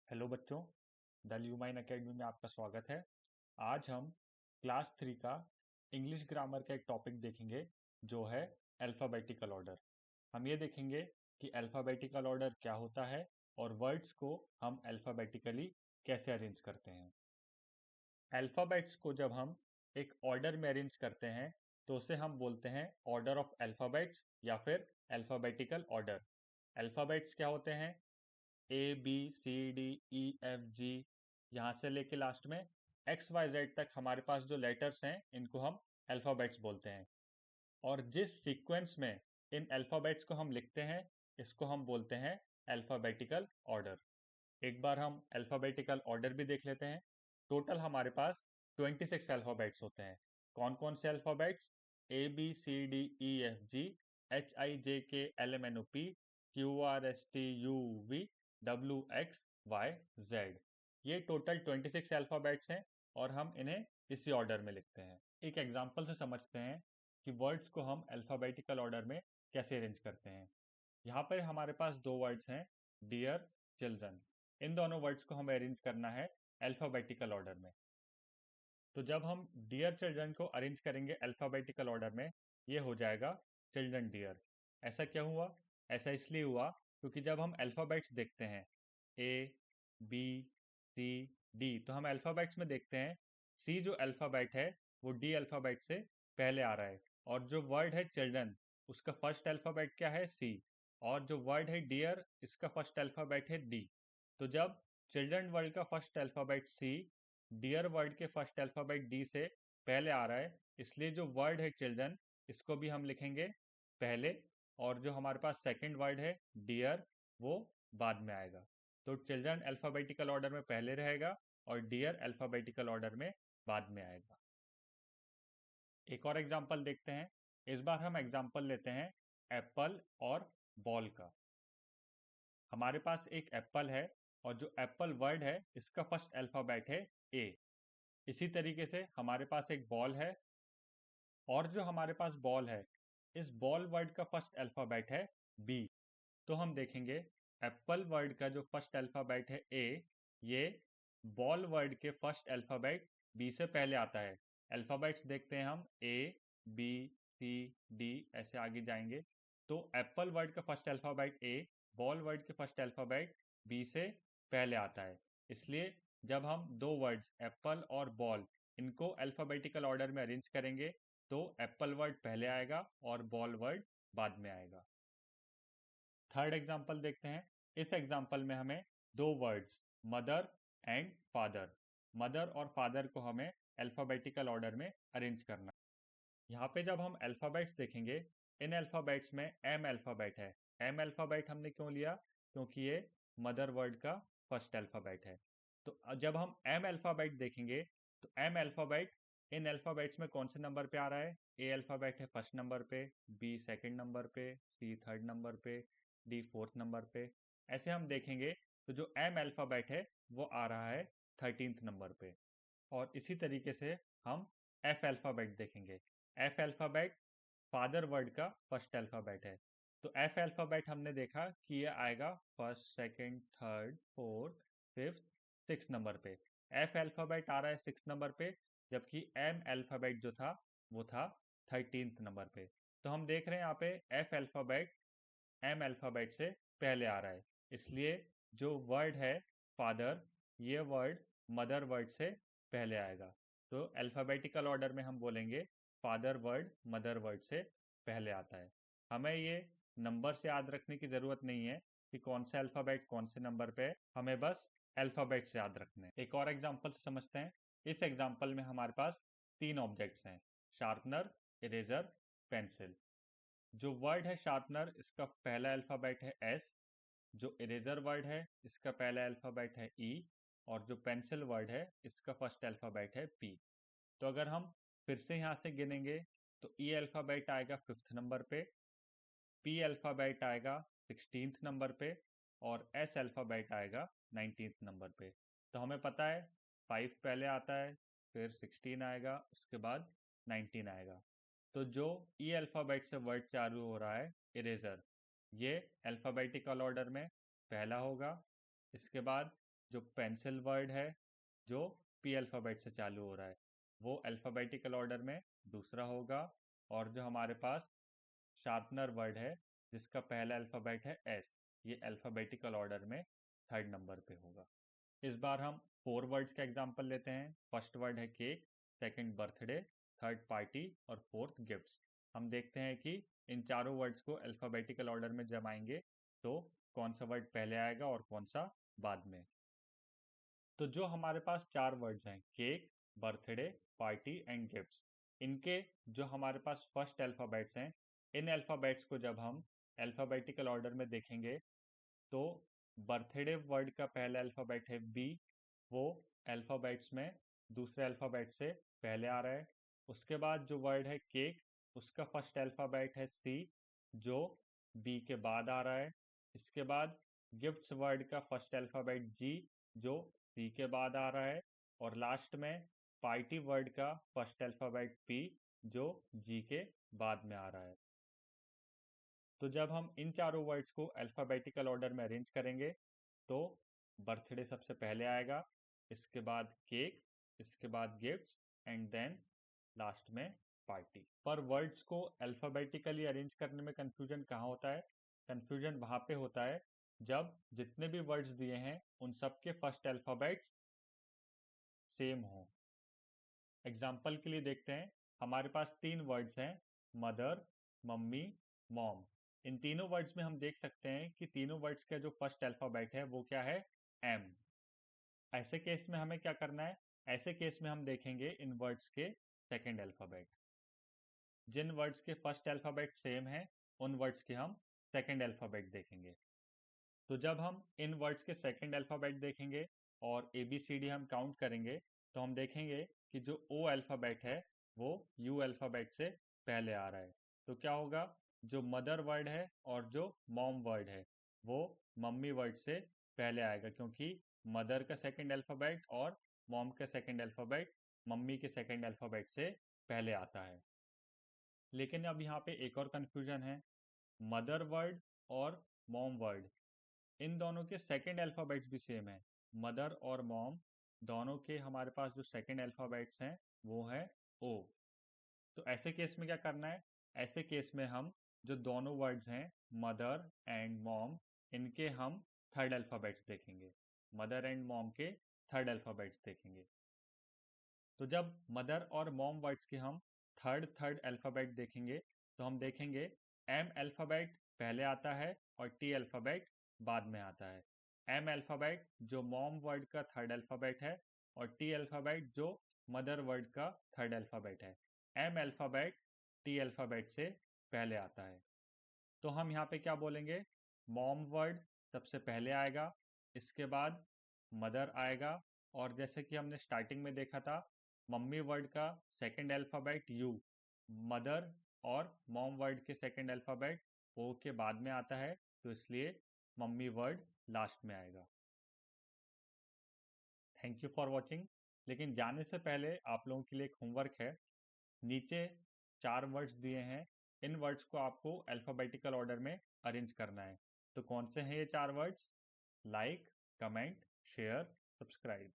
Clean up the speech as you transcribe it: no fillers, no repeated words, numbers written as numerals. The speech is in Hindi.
हेलो बच्चों, द ल्यूमाइन एकेडमी में आपका स्वागत है। आज हम क्लास 3 का इंग्लिश ग्रामर का एक टॉपिक देखेंगे जो है अल्फ़ाबेटिकल ऑर्डर। हम ये देखेंगे कि अल्फ़ाबेटिकल ऑर्डर क्या होता है और वर्ड्स को हम अल्फ़ाबेटिकली कैसे अरेंज करते हैं। अल्फ़ाबेट्स को जब हम एक ऑर्डर में अरेंज करते हैं तो उसे हम बोलते हैं ऑर्डर ऑफ अल्फ़ाबेट्स या फिर अल्फ़ाबेटिकल ऑर्डर। अल्फ़ाबेट्स क्या होते हैं? A B C D E F G, यहाँ से लेके लास्ट में एक्स वाई जेड तक हमारे पास जो लेटर्स हैं इनको हम अल्फ़ाबेट्स बोलते हैं। और जिस सीक्वेंस में इन अल्फ़ाबेट्स को हम लिखते हैं इसको हम बोलते हैं अल्फ़ाबेटिकल ऑर्डर। एक बार हम अल्फ़ाबेटिकल ऑर्डर भी देख लेते हैं। टोटल हमारे पास 26 अल्फ़ाबेट्स होते हैं। कौन कौन से alphabets? A B C D E F G H I J K L M N O P Q R S T U V W X Y Z. ये टोटल 26 अल्फ़ाबेट्स हैं और हम इन्हें इसी ऑर्डर में लिखते हैं। एक एग्जांपल से समझते हैं कि वर्ड्स को हम अल्फ़ाबेटिकल ऑर्डर में कैसे अरेंज करते हैं। यहाँ पर हमारे पास दो वर्ड्स हैं, डियर, चिल्ड्रन। इन दोनों वर्ड्स को हमें अरेंज करना है अल्फ़ाबेटिकल ऑर्डर में। तो जब हम डियर चिल्ड्रन को अरेंज करेंगे अल्फ़ाबेटिकल ऑर्डर में, ये हो जाएगा चिल्ड्रन डियर। ऐसा क्यों हुआ? ऐसा इसलिए हुआ क्योंकि जब हम अल्फ़ाबेट्स देखते हैं ए बी सी डी, तो हम अल्फ़ाबेट्स में देखते हैं सी जो अल्फ़ाबेट है वो डी अल्फ़ाबेट से पहले आ रहा है। और जो वर्ड है चिल्ड्रन, उसका फर्स्ट अल्फ़ाबेट क्या है? सी। और जो वर्ड है डियर, इसका फर्स्ट अल्फ़ाबेट है डी। तो जब चिल्ड्रन वर्ड का फर्स्ट अल्फ़ाबेट सी डियर वर्ड के फर्स्ट अल्फ़ाबेट डी से पहले आ रहा है, इसलिए जो वर्ड है चिल्ड्रन इसको भी हम लिखेंगे पहले, और जो हमारे पास सेकंड वर्ड है डियर वो बाद में आएगा। तो चिल्ड्रन अल्फ़ाबेटिकल ऑर्डर में पहले रहेगा और डियर अल्फ़ाबेटिकल ऑर्डर में बाद में आएगा। एक और एग्जांपल देखते हैं। इस बार हम एग्जांपल लेते हैं एप्पल और बॉल का। हमारे पास एक एप्पल है और जो एप्पल वर्ड है इसका फर्स्ट अल्फ़ाबेट है ए। इसी तरीके से हमारे पास एक बॉल है और जो हमारे पास बॉल है, इस बॉल वर्ड का फर्स्ट अल्फ़ाबेट है बी। तो हम देखेंगे एप्पल वर्ड का जो फर्स्ट अल्फ़ाबेट है ए, ये बॉल वर्ड के फर्स्ट अल्फ़ाबेट बी से पहले आता है। अल्फ़ाबेट्स देखते हैं हम ए बी सी डी, ऐसे आगे जाएंगे। तो एप्पल वर्ड का फर्स्ट अल्फ़ाबेट ए, बॉल वर्ड के फर्स्ट अल्फ़ाबेट बी से पहले आता है। इसलिए जब हम दो वर्ड्स एप्पल और बॉल इनको अल्फ़ाबेटिकल ऑर्डर में अरेंज करेंगे तो एप्पल वर्ड पहले आएगा और बॉल वर्ड बाद में आएगा। थर्ड एग्जाम्पल देखते हैं। इस एग्जाम्पल में हमें दो words mother and father, mother और फादर को हमें अल्फ़ाबेटिकल ऑर्डर में अरेंज करना है। यहाँ पे जब हम अल्फ़ाबेट्स देखेंगे, इन अल्फ़ाबेट्स में एम अल्फ़ाबेट है। एम अल्फ़ाबेट हमने क्यों लिया? क्योंकि ये मदर वर्ड का फर्स्ट अल्फ़ाबेट है। तो जब हम एम अल्फ़ाबेट देखेंगे तो एम अल्फ़ाबेट इन अल्फ़ाबेट्स में कौन से नंबर पे आ रहा है? ए अल्फ़ाबेट है फर्स्ट नंबर पे, बी सेकंड नंबर पे, सी थर्ड नंबर पे, डी फोर्थ नंबर पे। ऐसे हम देखेंगे तो जो एम अल्फ़ाबेट है वो आ रहा है 13th नंबर पे। और इसी तरीके से हम एफ अल्फ़ाबेट देखेंगे। एफ अल्फ़ाबेट फादर वर्ड का फर्स्ट अल्फ़ाबेट है। तो एफ अल्फ़ाबेट हमने देखा कि ये आएगा first second third fourth fifth six number पे। एफ अल्फ़ाबेट आ रहा है सिक्स नंबर पे, जबकि एम अल्फ़ाबेट जो था वो था 13th नंबर पे। तो हम देख रहे हैं यहाँ पे एफ अल्फ़ाबेट एम अल्फ़ाबेट से पहले आ रहा है। इसलिए जो वर्ड है फादर, ये वर्ड मदर वर्ड से पहले आएगा। तो अल्फ़ाबेटिकल ऑर्डर में हम बोलेंगे फादर वर्ड मदर वर्ड से पहले आता है। हमें ये नंबर से याद रखने की ज़रूरत नहीं है कि कौन सा अल्फ़ाबेट कौन से नंबर पे है, हमें बस अल्फ़ाबेट से याद रखने हैं। एक और एग्जांपल से समझते हैं। इस एग्जांपल में हमारे पास तीन ऑब्जेक्ट्स हैं, शार्पनर, इरेजर, पेंसिल। जो वर्ड है शार्पनर, इसका पहला अल्फ़ाबेट है एस। जो इरेजर वर्ड है इसका पहला अल्फ़ाबेट है ई। और जो पेंसिल वर्ड है इसका फर्स्ट अल्फ़ाबेट है पी। तो अगर हम फिर से यहाँ से गिनेंगे तो ई अल्फ़ाबेट आएगा फिफ्थ नंबर पे, पी अल्फ़ाबेट आएगा 16th नंबर पे और एस अल्फ़ाबेट आएगा 19th नंबर पे। तो हमें पता है 5 पहले आता है, फिर 16 आएगा, उसके बाद 19 आएगा। तो जो ई अल्फ़ाबेट से वर्ड चालू हो रहा है इरेजर, ये अल्फ़ाबेटिकल ऑर्डर में पहला होगा, इसके बाद जो पेंसिल वर्ड है जो पी अल्फ़ाबेट से चालू हो रहा है वो अल्फ़ाबेटिकल ऑर्डर में दूसरा होगा, और जो हमारे पास शार्पनर वर्ड है जिसका पहला अल्फ़ाबेट है एस, ये अल्फ़ाबेटिकल ऑर्डर में थर्ड नंबर पे होगा। इस बार हम 4 वर्ड्स का एग्जांपल लेते हैं। फर्स्ट वर्ड है cake, second birthday, third party और फोर्थ गिफ्ट्स। हम देखते हैं कि इन चारों वर्ड्स को अल्फ़ाबेटिकल ऑर्डर में जमाएंगे तो कौन सा वर्ड पहले आएगा और कौन सा बाद में। तो जो हमारे पास चार वर्ड्स हैं cake, birthday, party and gifts, इनके जो हमारे पास फर्स्ट अल्फ़ाबेट्स हैं, इन अल्फ़ाबेट्स को जब हम अल्फ़ाबेटिकल ऑर्डर में देखेंगे तो बर्थडे वर्ड का पहला अल्फ़ाबेट है बी, वो अल्फ़ाबेट्स में दूसरे अल्फ़ाबेट से पहले आ रहा है। उसके बाद जो वर्ड है केक, उसका फर्स्ट अल्फ़ाबेट है सी, जो बी के बाद आ रहा है। इसके बाद गिफ्ट्स वर्ड का फर्स्ट अल्फ़ाबेट जी, जो सी के बाद आ रहा है। और लास्ट में पार्टी वर्ड का फर्स्ट अल्फ़ाबेट पी, जो जी के बाद में आ रहा है। तो जब हम इन चारों वर्ड्स को अल्फ़ाबेटिकल ऑर्डर में अरेंज करेंगे तो बर्थडे सबसे पहले आएगा, इसके बाद केक, इसके बाद गिफ्ट्स एंड देन लास्ट में पार्टी। पर वर्ड्स को अल्फ़ाबेटिकली अरेंज करने में कंफ्यूजन कहाँ होता है? कंफ्यूजन वहाँ पे होता है जब जितने भी वर्ड्स दिए हैं उन सब के फर्स्ट अल्फ़ाबेट्स सेम हों। एग्जाम्पल के लिए देखते हैं, हमारे पास तीन वर्ड्स हैं मदर, मम्मी, मॉम। इन तीनों वर्ड्स में हम देख सकते हैं कि तीनों वर्ड्स का जो फर्स्ट अल्फ़ाबेट है वो क्या है? एम। ऐसे केस में हमें क्या करना है? ऐसे केस में हम देखेंगे इन वर्ड्स के सेकंड अल्फ़ाबेट। जिन वर्ड्स के फर्स्ट अल्फ़ाबेट सेम है उन वर्ड्स के हम सेकंड अल्फ़ाबेट देखेंगे। तो जब हम इन वर्ड्स के सेकंड अल्फ़ाबेट देखेंगे और ए बी सी डी हम काउंट करेंगे तो हम देखेंगे कि जो ओ अल्फ़ाबेट है वो यू अल्फ़ाबेट से पहले आ रहा है। तो क्या होगा? जो मदर वर्ड है और जो मॉम वर्ड है वो मम्मी वर्ड से पहले आएगा, क्योंकि मदर का सेकंड अल्फ़ाबेट और मॉम का सेकंड अल्फ़ाबेट मम्मी के सेकंड अल्फ़ाबेट से पहले आता है। लेकिन अब यहाँ पे एक और कन्फ्यूजन है, मदर वर्ड और मॉम वर्ड, इन दोनों के सेकंड अल्फ़ाबेट्स भी सेम है। मदर और मॉम दोनों के हमारे पास जो सेकंड अल्फ़ाबेट्स हैं वो है ओ। तो ऐसे केस में क्या करना है? ऐसे केस में हम जो दोनों वर्ड्स हैं मदर एंड मॉम, इनके हम थर्ड अल्फ़ाबेट्स देखेंगे। मदर एंड मॉम के थर्ड अल्फ़ाबेट्स देखेंगे। तो जब मदर और मॉम वर्ड्स के हम थर्ड थर्ड अल्फ़ाबेट देखेंगे तो हम देखेंगे एम अल्फ़ाबेट पहले आता है और टी अल्फ़ाबेट बाद में आता है। एम अल्फ़ाबेट जो मॉम वर्ड का थर्ड अल्फ़ाबेट है और टी अल्फ़ाबेट जो मदर वर्ड का थर्ड अल्फ़ाबेट है। एम अल्फ़ाबेट टी अल्फ़ाबेट से पहले आता है। तो हम यहाँ पे क्या बोलेंगे? मॉम वर्ड सबसे पहले आएगा, इसके बाद मदर आएगा, और जैसे कि हमने स्टार्टिंग में देखा था मम्मी वर्ड का सेकंड अल्फ़ाबेट यू, मदर और मॉम वर्ड के सेकंड अल्फ़ाबेट ओ के बाद में आता है, तो इसलिए मम्मी वर्ड लास्ट में आएगा। Thank you for watching. लेकिन जाने से पहले आप लोगों के लिए एक होमवर्क है। नीचे चार वर्ड्स दिए हैं, इन वर्ड्स को आपको अल्फ़ाबेटिकल ऑर्डर में अरेंज करना है। तो कौन से हैं ये चार words? Like, comment, share, subscribe.